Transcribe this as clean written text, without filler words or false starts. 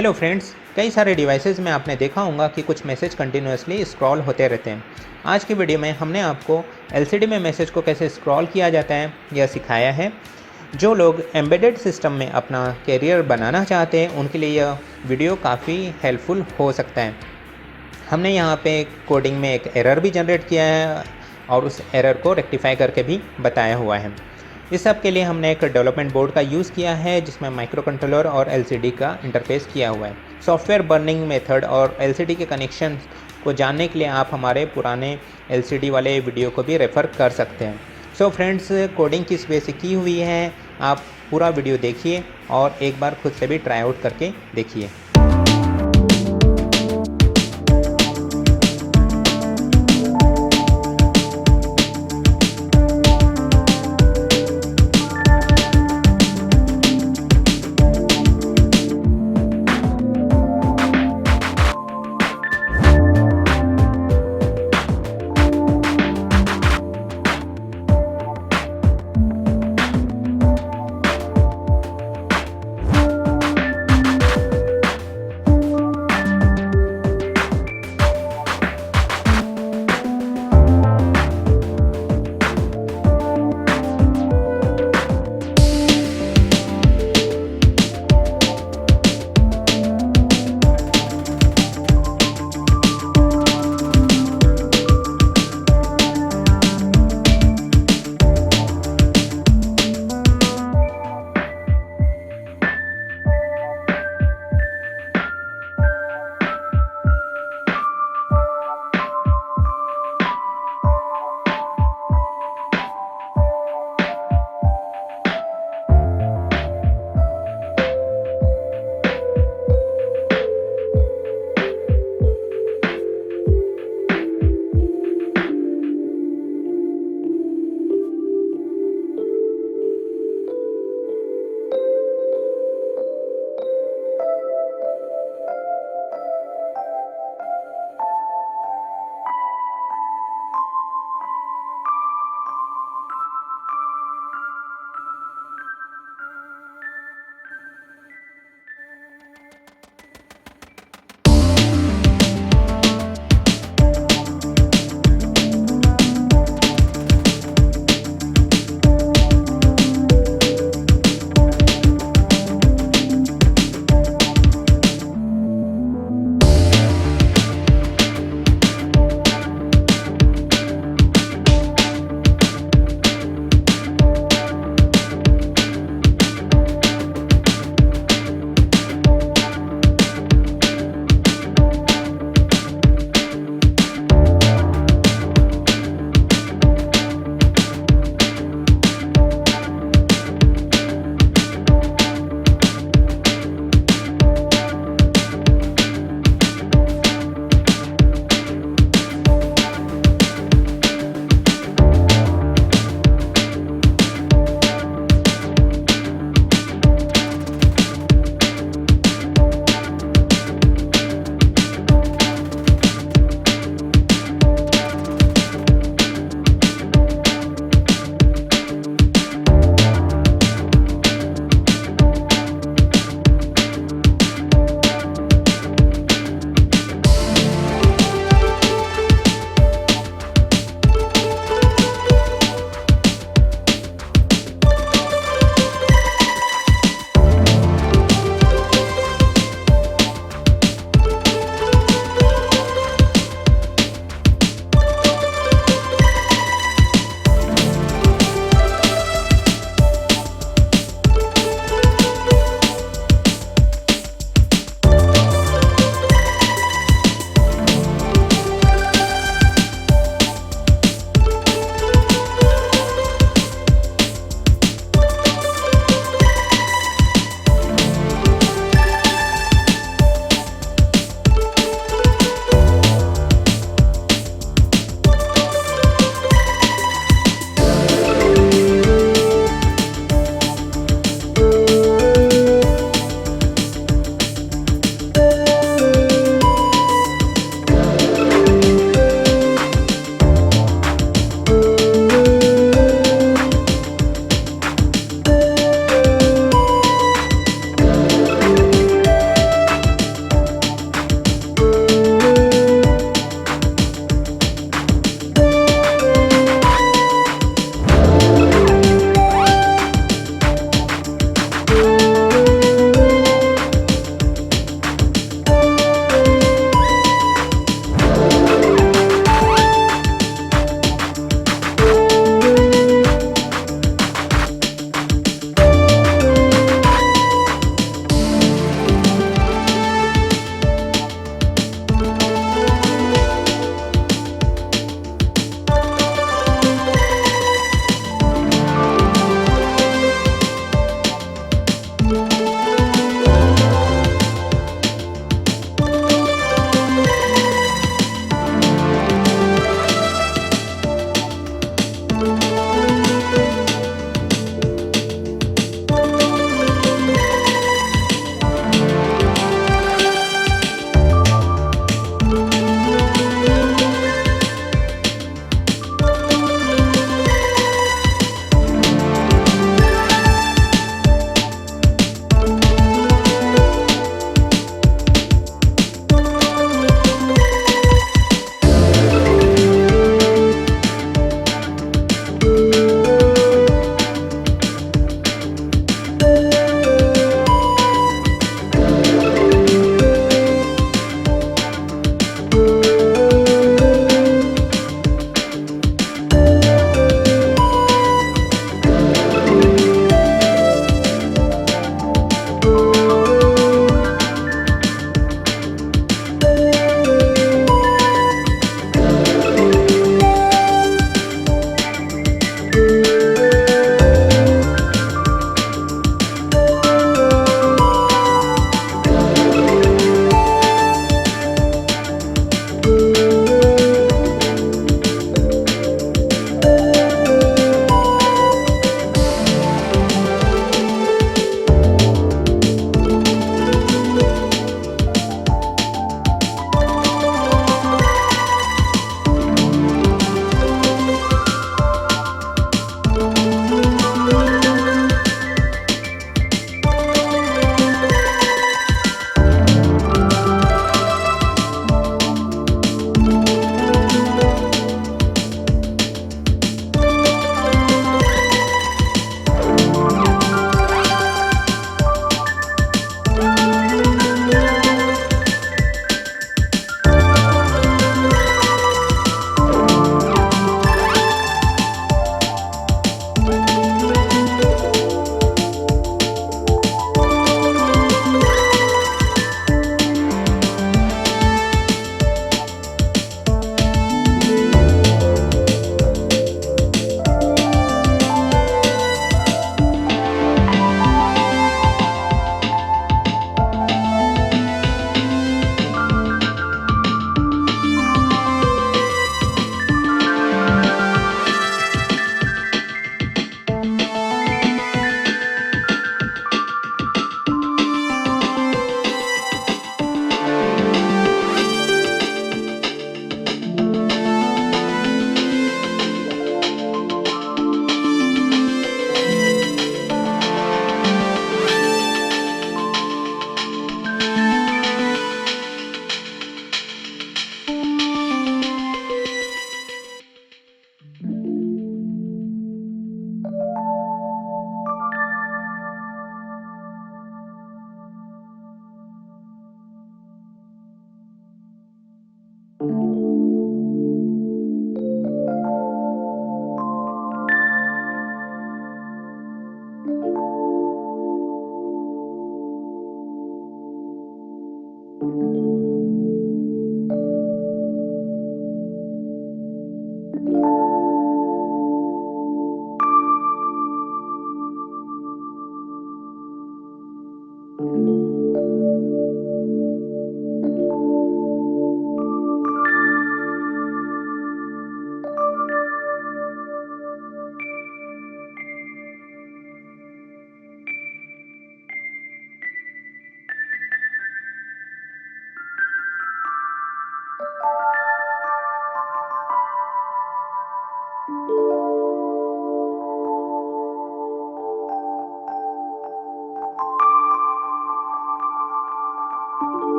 Hello friends, कई सारे डिवाइसेस में आपने देखा होगा कि कुछ मैसेज कंटिन्यूसली स्क्रॉल होते रहते हैं। आज की वीडियो में हमने आपको एलसीडी में मैसेज को कैसे स्क्रॉल किया जाता है यह सिखाया है। जो लोग एम्बेडेड सिस्टम में अपना कैरियर बनाना चाहते हैं उनके लिए यह वीडियो काफ़ी हेल्पफुल हो सकता है। हमने यहाँ पे कोडिंग में एक एरर भी जनरेट किया है और उस एरर को रेक्टिफाई करके भी बताया हुआ है। इस सब के लिए हमने एक डेवलपमेंट बोर्ड का यूज़ किया है जिसमें माइक्रो कंट्रोलर और एलसीडी का इंटरफेस किया हुआ है। सॉफ्टवेयर बर्निंग मेथड और एलसीडी के कनेक्शन को जानने के लिए आप हमारे पुराने एलसीडी वाले वीडियो को भी रेफ़र कर सकते हैं। सो फ्रेंड्स, कोडिंग किस वे से की हुई है आप पूरा वीडियो देखिए और एक बार खुद से भी ट्राई आउट करके देखिए।